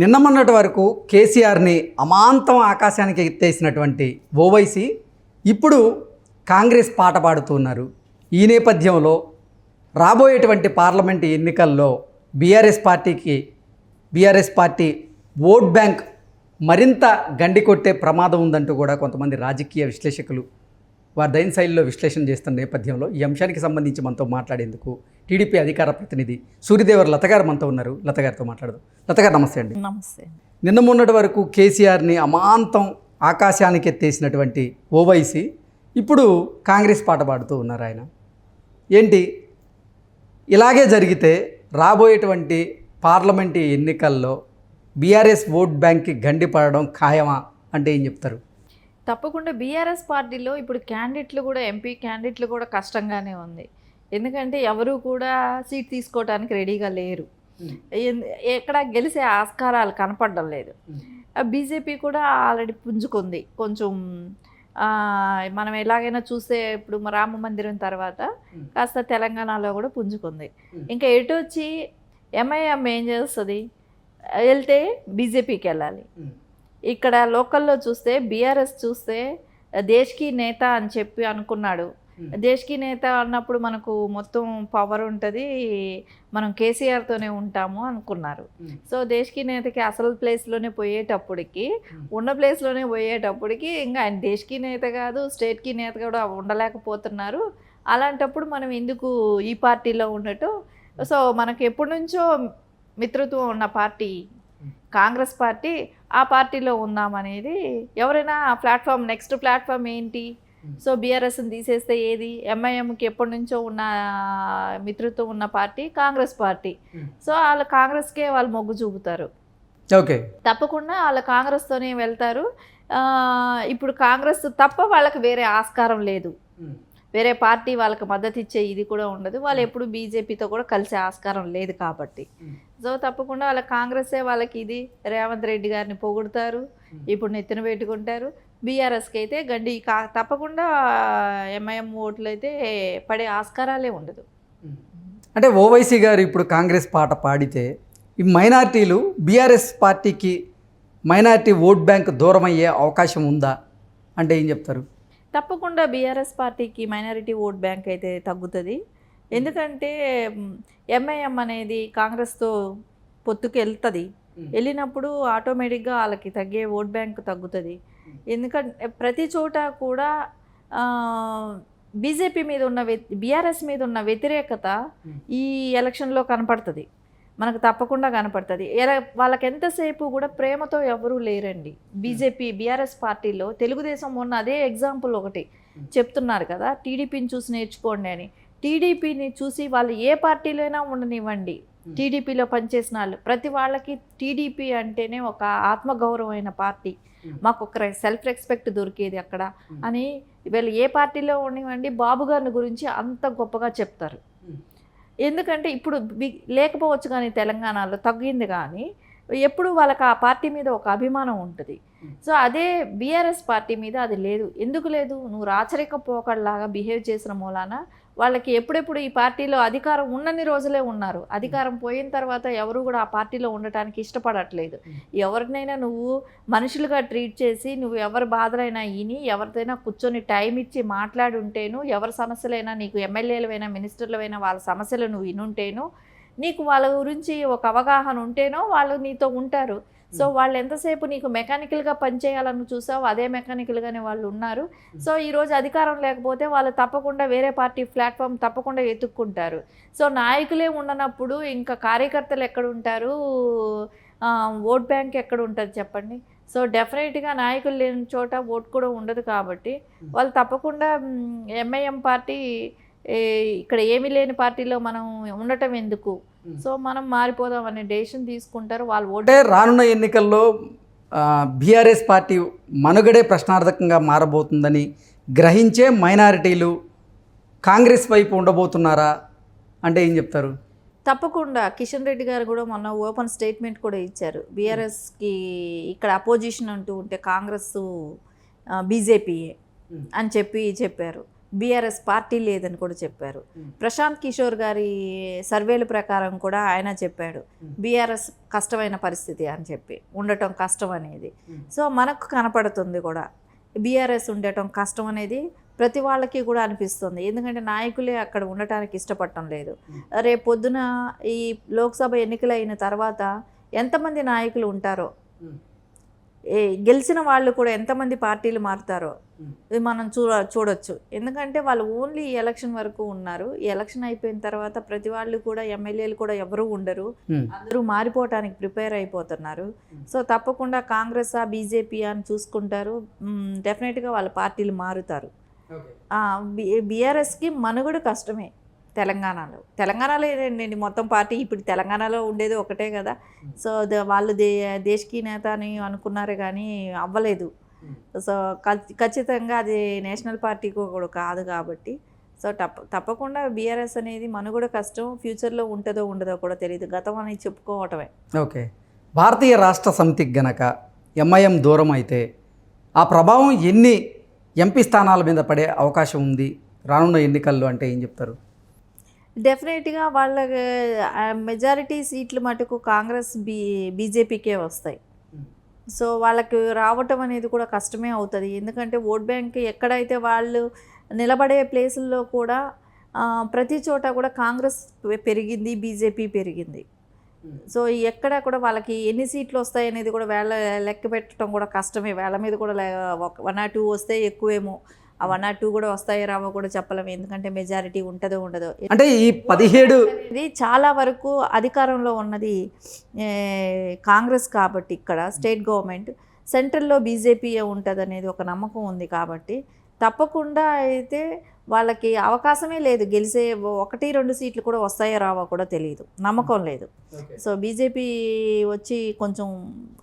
నిన్న మొన్నటి వరకు కేసీఆర్ని అమాంతం ఆకాశానికి ఎత్తేసినటువంటి ఓవైసీ ఇప్పుడు కాంగ్రెస్ పాట పాడుతున్నారు. ఈ నేపథ్యంలో రాబోయేటువంటి పార్లమెంటు ఎన్నికల్లో బీఆర్ఎస్ పార్టీ ఓట్ బ్యాంక్ మరింత గండి కొట్టే ప్రమాదం ఉందంటూ కూడా కొంతమంది రాజకీయ విశ్లేషకులు వారి దైన శైలిలో విశ్లేషణ చేస్తున్న నేపథ్యంలో ఈ అంశానికి సంబంధించి మనతో మాట్లాడేందుకు టీడీపీ అధికార ప్రతినిధి సూర్యదేవర్ లత గారు మనతో ఉన్నారు. లత గారితో మాట్లాడదాం. లత గారు నమస్తే అండి. నమస్తే. నిన్న మొన్నటి వరకు కేసీఆర్ని అమాంతం ఆకాశానికి ఎత్తేసినటువంటి ఓవైసీ ఇప్పుడు కాంగ్రెస్ పాట పాడుతూ ఉన్నారు. ఆయన ఏంటి ఇలాగే జరిగితే రాబోయేటువంటి పార్లమెంటు ఎన్నికల్లో బీఆర్ఎస్ ఓట్ బ్యాంక్కి గండి పడడం ఖాయమా అంటే ఏం చెప్తారు? తప్పకుండా బీఆర్ఎస్ పార్టీలో ఇప్పుడు క్యాండిడేట్లు కూడా ఎంపీ క్యాండిడేట్లు కూడా కష్టంగానే ఉంది. ఎందుకంటే ఎవరు కూడా సీట్ తీసుకోవడానికి రెడీగా లేరు. ఎక్కడ గెలిచే ఆస్కారాలు కనపడడం లేదు. బీజేపీ కూడా ఆల్రెడీ పుంజుకుంది కొంచెం. మనం ఎలాగైనా చూస్తే ఇప్పుడు రామ మందిరం తర్వాత కాస్త తెలంగాణలో కూడా పుంజుకుంది. ఇంకా ఎటు వచ్చి ఎంఐఎం ఏం చేస్తుంది, వెళ్తే బీజేపీకి వెళ్ళాలి. ఇక్కడ లోకల్లో చూస్తే బీఆర్ఎస్ చూస్తే దేశ్కి నేత అని చెప్పి అనుకున్నాడు. దేశ్కి నేత అన్నప్పుడు మనకు మొత్తం పవర్ ఉంటుంది, మనం కేసీఆర్తోనే ఉంటాము అనుకున్నారు. సో దేశ్కి నేతకి అసలు ప్లేస్లోనే పోయేటప్పటికి ఉన్న ప్లేస్లోనే పోయేటప్పటికి ఇంకా ఆయన దేశ్కి నేత కాదు, స్టేట్కి నేత కూడా ఉండలేకపోతున్నారు. అలాంటప్పుడు మనం ఎందుకు ఈ పార్టీలో ఉండటం? సో మనకు ఎప్పటి నుంచో మిత్రత్వం ఉన్న పార్టీ కాంగ్రెస్ పార్టీ, ఆ పార్టీలో ఉందామనేది ఎవరైనా ప్లాట్ఫామ్, నెక్స్ట్ ప్లాట్ఫామ్ ఏంటి? సో బీఆర్ఎస్ని తీసేస్తే ఏది? ఎంఐఎంకి ఎప్పటి నుంచో ఉన్న మిత్రత్వం ఉన్న పార్టీ కాంగ్రెస్ పార్టీ. సో వాళ్ళు కాంగ్రెస్కే వాళ్ళు మొగ్గు చూపుతారు. ఓకే, తప్పకుండా వాళ్ళు కాంగ్రెస్తోనే వెళ్తారు. ఇప్పుడు కాంగ్రెస్ తప్ప వాళ్ళకి వేరే ఆస్కారం లేదు. వేరే పార్టీ వాళ్ళకి మద్దతు ఇచ్చే ఇది కూడా ఉండదు. వాళ్ళు ఎప్పుడు బీజేపీతో కూడా కలిసే ఆస్కారం లేదు కాబట్టి. సో తప్పకుండా వాళ్ళ కాంగ్రెసే వాళ్ళకి ఇది. రేవంత్ రెడ్డి గారిని పొగుడుతారు, ఇప్పుడు నెత్తిన పెట్టుకుంటారు. బీఆర్ఎస్కి అయితే గండి తప్పకుండా ఎంఐఎం ఓట్లు అయితే పడే ఆస్కారాలే ఉండదు. అంటే ఓవైసీ గారు ఇప్పుడు కాంగ్రెస్ పాట పాడితే ఈ మైనార్టీలు బీఆర్ఎస్ పార్టీకి మైనార్టీ ఓట్ బ్యాంక్ దూరం అయ్యే అవకాశం ఉందా అంటే ఏం చెప్తారు? తప్పకుండా బీఆర్ఎస్ పార్టీకి మైనారిటీ ఓట్ బ్యాంక్ అయితే తగ్గుతుంది. ఎందుకంటే ఎంఐఎం అనేది కాంగ్రెస్తో పొత్తుకు వెళ్తుంది. వెళ్ళినప్పుడు ఆటోమేటిక్గా వాళ్ళకి తగ్గే ఓట్ బ్యాంక్ తగ్గుతుంది. ఎందుకంటే ప్రతి చోట కూడా బీజేపీ మీద ఉన్న బీఆర్ఎస్ మీద ఉన్న వ్యతిరేకత ఈ ఎలక్షన్లో కనపడుతుంది, మనకు తప్పకుండా కనపడుతుంది. వాళ్ళకి ఎంతసేపు కూడా ప్రేమతో ఎవరూ లేరండి. బీఆర్ఎస్ పార్టీలో తెలుగుదేశం మొన్న అదే ఎగ్జాంపుల్ ఒకటి చెప్తున్నారు కదా, టీడీపీని చూసి నేర్చుకోండి అని. టీడీపీని చూసి వాళ్ళు ఏ పార్టీలో అయినా ఉండనివ్వండి, టీడీపీలో పనిచేసిన వాళ్ళు ప్రతి వాళ్ళకి టీడీపీ అంటేనే ఒక ఆత్మగౌరవమైన పార్టీ, మాకు ఒక సెల్ఫ్ రెస్పెక్ట్ దొరికేది అక్కడ అని వీళ్ళు ఏ పార్టీలో ఉండనివ్వండి బాబు గారిని గురించి అంత గొప్పగా చెప్తారు. ఎందుకంటే ఇప్పుడు లేకపోవచ్చు కానీ తెలంగాణలో తగ్గింది, కానీ ఎప్పుడు వాళ్ళకి ఆ పార్టీ మీద ఒక అభిమానం ఉంటుంది. సో అదే బీఆర్ఎస్ పార్టీ మీద అది లేదు. ఎందుకు లేదు? నువ్వు రాచరిక పోకడలాగా బిహేవ్ చేసిన మూలాన వాళ్ళకి ఎప్పుడెప్పుడు ఈ పార్టీలో అధికారం ఉన్నన్ని రోజులే ఉన్నారు. అధికారం పోయిన తర్వాత ఎవరు కూడా ఆ పార్టీలో ఉండటానికి ఇష్టపడట్లేదు. ఎవరినైనా నువ్వు మనుషులుగా ట్రీట్ చేసి, నువ్వు ఎవరి బాధలైనా ఈని ఎవరిదైనా కూర్చొని టైం ఇచ్చి మాట్లాడి ఉంటేను, ఎవరి సమస్యలైనా నీకు ఎమ్మెల్యేలవైనా మినిస్టర్లవైనా వాళ్ళ సమస్యలు నువ్వు వినుంటేను, నీకు వాళ్ళ గురించి ఒక అవగాహన ఉంటేనో వాళ్ళు నీతో ఉంటారు. సో వాళ్ళు ఎంతసేపు నీకు మెకానికల్గా పనిచేయాలని చూసావు, అదే మెకానికల్గానే వాళ్ళు ఉన్నారు. సో ఈరోజు అధికారం లేకపోతే వాళ్ళు తప్పకుండా వేరే పార్టీ ప్లాట్ఫామ్ తప్పకుండా ఎత్తుక్కుంటారు. సో నాయకులే ఉండనప్పుడు ఇంకా కార్యకర్తలు ఎక్కడ ఉంటారు, ఓట్ బ్యాంక్ ఎక్కడ ఉంటుంది చెప్పండి? సో డెఫినెట్గా నాయకులు లేని చోట ఓట్ కూడా ఉండదు. కాబట్టి వాళ్ళు తప్పకుండా ఎంఐఎం పార్టీ ఇక్కడ ఏమీ లేని పార్టీలో మనం ఉండటం ఎందుకు, సో మనం మారిపోదాం అనే డెసిషన్ తీసుకుంటారు వాళ్ళు. ఓటే రానున్న ఎన్నికల్లో బీఆర్ఎస్ పార్టీ మనుగడే ప్రశ్నార్థకంగా మారబోతుందని గ్రహించే మైనారిటీలు కాంగ్రెస్ వైపు ఉండబోతున్నారా అంటే ఏం చెప్తారు? తప్పకుండా కిషన్ రెడ్డి గారు కూడా మొన్న ఓపెన్ స్టేట్మెంట్ కూడా ఇచ్చారు. బీఆర్ఎస్కి ఇక్కడ అపోజిషన్ అంటూ ఉంటే కాంగ్రెస్ బీజేపీయే అని చెప్పారు. బీఆర్ఎస్ పార్టీ లేదని కూడా చెప్పారు. ప్రశాంత్ కిషోర్ గారి సర్వేల ప్రకారం కూడా ఆయన చెప్పాడు బీఆర్ఎస్ కష్టమైన పరిస్థితి అని చెప్పి, ఉండటం కష్టం అనేది. సో మనకు కనపడుతుంది కూడా బీఆర్ఎస్ ఉండటం కష్టం అనేది ప్రతి వాళ్ళకి కూడా అనిపిస్తుంది. ఎందుకంటే నాయకులే అక్కడ ఉండటానికి ఇష్టపడటం లేదు. రేపు పొద్దున ఈ లోక్సభ ఎన్నికలు అయిన తర్వాత ఎంతమంది నాయకులు ఉంటారో, గెలిచిన వాళ్ళు కూడా ఎంతమంది పార్టీలు మారుతారో ఇది మనం చూడొచ్చు. ఎందుకంటే వాళ్ళు ఓన్లీ ఎలక్షన్ వరకు ఉన్నారు. ఈ ఎలక్షన్ అయిపోయిన తర్వాత ప్రతి వాళ్ళు కూడా ఎమ్మెల్యేలు కూడా ఎవరు ఉండరు, అందరూ మారిపోవటానికి ప్రిపేర్ అయిపోతున్నారు. సో తప్పకుండా కాంగ్రెస్ బీజేపీ అని చూసుకుంటారు, డెఫినెట్గా వాళ్ళ పార్టీలు మారుతారు. బీఆర్ఎస్కి మనుగడ కష్టమే తెలంగాణలో ఏంటండి మొత్తం పార్టీ ఇప్పుడు తెలంగాణలో ఉండేది ఒకటే కదా. సో వాళ్ళు దేశకీ నేత అని అనుకున్నారు కానీ అవ్వలేదు. సో ఖచ్చితంగా అది నేషనల్ పార్టీ కూడా కాదు కాబట్టి సో తప్పకుండా బీఆర్ఎస్ అనేది మనుగడ కష్టం. ఫ్యూచర్లో ఉంటుందో ఉండదో కూడా తెలియదు, గతం అని చెప్పుకోవటమే. ఓకే, భారతీయ రాష్ట్ర సమితికి గనక ఎంఐఎం దూరం అయితే ఆ ప్రభావం ఎన్ని ఎంపీ స్థానాల మీద పడే అవకాశం ఉంది రానున్న ఎన్నికల్లో అంటే ఏం చెప్తారు? డెఫినెట్గా వాళ్ళ మెజారిటీ సీట్లు మటుకు కాంగ్రెస్ బీజేపీకే వస్తాయి. సో వాళ్ళకి రావటం అనేది కూడా కష్టమే అవుతుంది. ఎందుకంటే ఓట్ బ్యాంక్ ఎక్కడైతే వాళ్ళు నిలబడే ప్లేసుల్లో కూడా ప్రతి చోట కూడా కాంగ్రెస్ పెరిగింది, బీజేపీ పెరిగింది. సో ఎక్కడ కూడా వాళ్ళకి ఎన్ని సీట్లు వస్తాయి అనేది కూడా వేళ లెక్క పెట్టడం కూడా కష్టమే. వేళ మీద కూడా 1 or 2 వస్తే ఎక్కువేమో, ఆ 1 or 2 కూడా వస్తాయో రావో కూడా చెప్పలేము. ఎందుకంటే మెజారిటీ ఉంటుందో ఉండదో. అంటే ఈ 17 ఇది చాలా వరకు అధికారంలో ఉన్నది కాంగ్రెస్ కాబట్టి ఇక్కడ స్టేట్ గవర్నమెంట్, సెంట్రల్లో బీజేపీ ఉంటుంది అనేది ఒక నమ్మకం ఉంది. కాబట్టి తప్పకుండా అయితే వాళ్ళకి అవకాశమే లేదు, గెలిచే 1-2 సీట్లు కూడా వస్తాయో రావో కూడా తెలియదు, నమ్మకం లేదు. సో బీజేపీ వచ్చి కొంచెం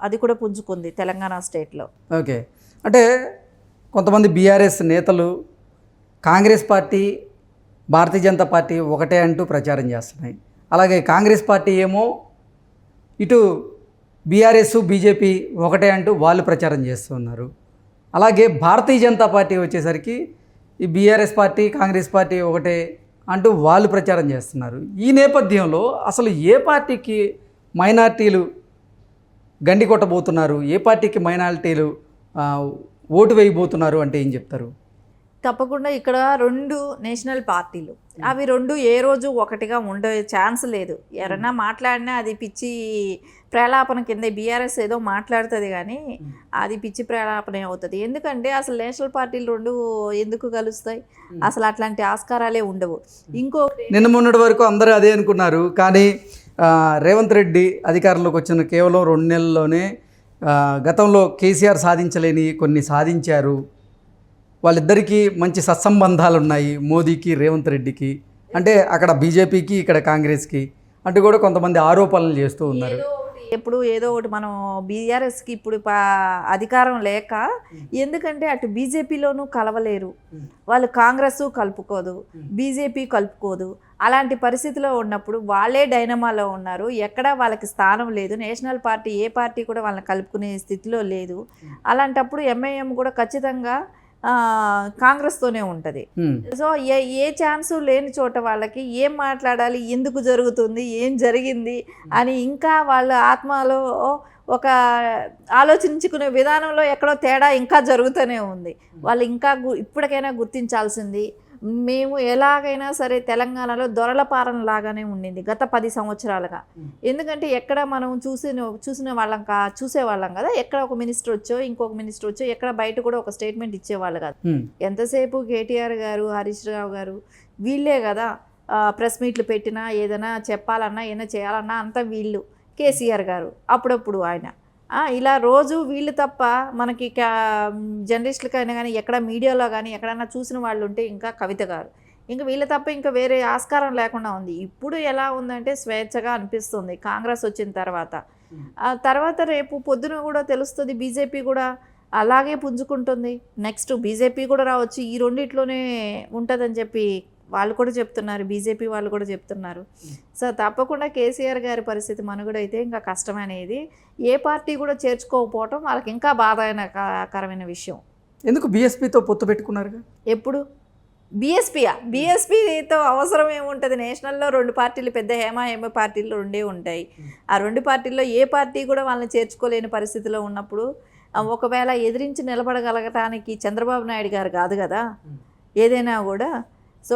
అది కూడా పుంజుకుంది తెలంగాణ స్టేట్లో. ఓకే, అంటే కొంతమంది బీఆర్ఎస్ నేతలు కాంగ్రెస్ పార్టీ భారతీయ జనతా పార్టీ ఒకటే అంటూ ప్రచారం చేస్తున్నాయి. అలాగే కాంగ్రెస్ పార్టీ ఏమో ఇటు బీఆర్ఎస్ బీజేపీ ఒకటే అంటూ వాళ్ళు ప్రచారం చేస్తున్నారు. అలాగే భారతీయ జనతా పార్టీ వచ్చేసరికి ఈ బీఆర్ఎస్ పార్టీ కాంగ్రెస్ పార్టీ ఒకటే అంటూ వాళ్ళు ప్రచారం చేస్తున్నారు. ఈ నేపథ్యంలో అసలు ఏ పార్టీకి మైనార్టీలు గండి కొట్టబోతున్నారు, ఏ పార్టీకి మైనారిటీలు ఓటు వేయబోతున్నారు అంటే ఏం చెప్తారు? తప్పకుండా ఇక్కడ 2 నేషనల్ పార్టీలు, అవి 2 ఏ రోజు ఒకటిగా ఉండే ఛాన్స్ లేదు. ఎవరైనా మాట్లాడినా అది పిచ్చి ప్రలాపన కింద బీఆర్ఎస్ ఏదో మాట్లాడుతుంది కానీ అది పిచ్చి ప్రలాపనే అవుతుంది. ఎందుకంటే అసలు నేషనల్ పార్టీలు 2 ఎందుకు కలుస్తాయి? అసలు అట్లాంటి ఆస్కారాలే ఉండవు. నిన్న మొన్నటి వరకు అందరూ అదే అనుకున్నారు, కానీ రేవంత్ రెడ్డి అధికారంలోకి వచ్చిన కేవలం 2 నెలల్లోనే గతంలో కేసీఆర్ సాధించలేని కొన్ని సాధించారు. వాళ్ళిద్దరికీ మంచి సత్సంబంధాలు ఉన్నాయి, మోదీకి రేవంత్ రెడ్డికి. అంటే అక్కడ బీజేపీకి ఇక్కడ కాంగ్రెస్కి అంటూ కూడా కొంతమంది ఆరోపణలు చేస్తూ ఉన్నారు. ఎప్పుడు ఏదో ఒకటి మనం బీఆర్ఎస్కి ఇప్పుడు అధికారం లేక, ఎందుకంటే అటు బీజేపీలోనూ కలవలేరు, వాళ్ళు కాంగ్రెస్ కలుపుకోదు, బీజేపీ కలుపుకోదు. అలాంటి పరిస్థితిలో ఉన్నప్పుడు వాళ్ళే డైనమాలో ఉన్నారు, ఎక్కడా వాళ్ళకి స్థానం లేదు. నేషనల్ పార్టీ ఏ పార్టీ కూడా వాళ్ళని కలుపుకునే స్థితిలో లేదు. అలాంటప్పుడు ఎంఐఎం కూడా ఖచ్చితంగా కాంగ్రెస్తోనే ఉంటుంది. సో ఏ ఛాన్సు లేని చోట వాళ్ళకి ఏం మాట్లాడాలి, ఎందుకు జరుగుతుంది, ఏం జరిగింది అని ఇంకా వాళ్ళ ఆత్మలో ఒక ఆలోచించుకునే విధానంలో ఎక్కడో తేడా ఇంకా జరుగుతూనే ఉంది. వాళ్ళు ఇంకా ఇప్పటికైనా గుర్తించాల్సింది, మేము ఎలాగైనా సరే తెలంగాణలో దొరల పాలన లాగానే ఉండింది గత 10 సంవత్సరాలుగా. ఎందుకంటే ఎక్కడ మనం చూసేవాళ్ళం కదా, ఎక్కడ ఒక మినిస్టర్ వచ్చో ఇంకొక మినిస్టర్ వచ్చో ఎక్కడ బయట కూడా ఒక స్టేట్మెంట్ ఇచ్చేవాళ్ళు కాదు. ఎంతసేపు కేటీఆర్ గారు, హరీష్ రావు గారు వీళ్ళే కదా ప్రెస్ మీట్లు పెట్టినా, ఏదైనా చెప్పాలన్నా ఏదైనా చేయాలన్నా అంతా వీళ్ళు. కేసీఆర్ గారు అప్పుడప్పుడు ఆయన ఇలా రోజు వీళ్ళు తప్ప మనకి జర్నలిస్టులకైనా కానీ ఎక్కడ మీడియాలో కానీ ఎక్కడైనా చూసిన వాళ్ళు ఉంటే ఇంకా కవిత గారు, ఇంకా వీళ్ళ తప్ప ఇంకా వేరే ఆస్కారం లేకుండా ఉంది. ఇప్పుడు ఎలా ఉందంటే స్వేచ్ఛగా అనిపిస్తుంది కాంగ్రెస్ వచ్చిన తర్వాత. తర్వాత రేపు పొద్దున కూడా తెలుస్తుంది బీజేపీ కూడా అలాగే పుంజుకుంటుంది. నెక్స్ట్ బీజేపీ కూడా రావచ్చు, ఈ రెండిట్లోనే ఉంటుందని చెప్పి వాళ్ళు కూడా చెప్తున్నారు, బీజేపీ వాళ్ళు కూడా చెప్తున్నారు. సో తప్పకుండా కేసీఆర్ గారి పరిస్థితి మనుగడైతే ఇంకా కష్టమనేది ఏ పార్టీ కూడా చేర్చుకోకపోవటం వాళ్ళకి ఇంకా బాధాకరమైన విషయం. ఎందుకు బీఎస్పీతో పొత్తు పెట్టుకున్నారుగా? ఎప్పుడు బీఎస్పీతో అవసరం ఏముంటుంది? నేషనల్లో 2 పార్టీలు, పెద్ద హేమ పార్టీలు 2 ఉంటాయి. ఆ 2 పార్టీల్లో ఏ పార్టీ కూడా వాళ్ళని చేర్చుకోలేని పరిస్థితిలో ఉన్నప్పుడు ఒకవేళ ఎదిరించి నిలబడగలగటానికి చంద్రబాబు నాయుడు గారు కాదు కదా ఏదైనా కూడా. సో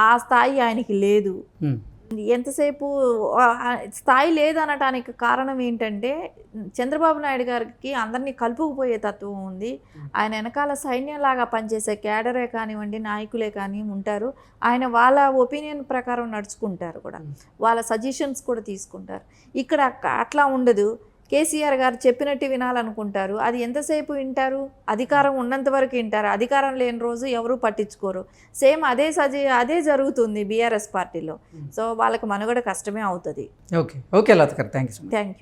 ఆ స్థాయి ఆయనకి లేదు. ఎంతసేపు స్థాయి లేదనటానికి కారణం ఏంటంటే చంద్రబాబు నాయుడు గారికి అందరినీ కలుపుకుపోయే తత్వం ఉంది. ఆయన వెనకాల సైన్యంలాగా పనిచేసే క్యాడరే కానివ్వండి, నాయకులే కానీ ఉంటారు. ఆయన వాళ్ళ ఒపీనియన్ ప్రకారం నడుచుకుంటారు కూడా, వాళ్ళ సజెషన్స్ కూడా తీసుకుంటారు. ఇక్కడ అట్లా ఉండదు. కేసీఆర్ గారు చెప్పినట్టు వినాలనుకుంటారు. అది ఎంతసేపు వింటారు? అధికారం ఉన్నంత వరకు వింటారు, అధికారం లేని రోజు ఎవరూ పట్టించుకోరు. సేమ్ అదే జరుగుతుంది బీఆర్ఎస్ పార్టీలో. సో వాళ్ళకి మనుగడ కష్టమే అవుతుంది. ఓకే లత గారు, థ్యాంక్ యూ. Thank you.